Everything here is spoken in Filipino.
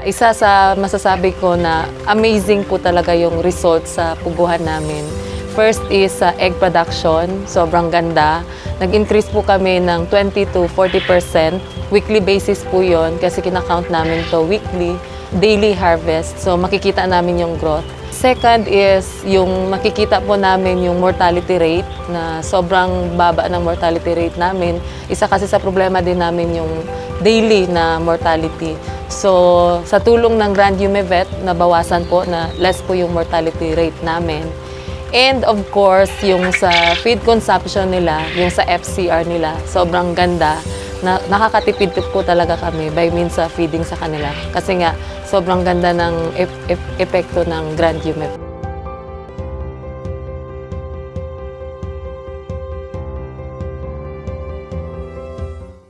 Isa sa masasabi ko na amazing po talaga yung result sa puguhan namin. First is egg production, sobrang ganda. Nag-increase po kami ng 20 to 40%. Weekly basis po yon kasi kinakount namin to weekly, daily harvest. So makikita namin yung growth. Second is yung makikita po namin yung mortality rate na sobrang baba ng mortality rate namin. Isa kasi sa problema din namin yung daily na mortality. So sa tulong ng Grand Yume-Vet, nabawasan po na less po yung mortality rate namin. And of course, yung sa feed consumption nila, yung sa FCR nila, sobrang ganda. Nakakatipid po talaga kami by means sa feeding sa kanila. Kasi nga, sobrang ganda ng epekto ng Grand Yume-Vet.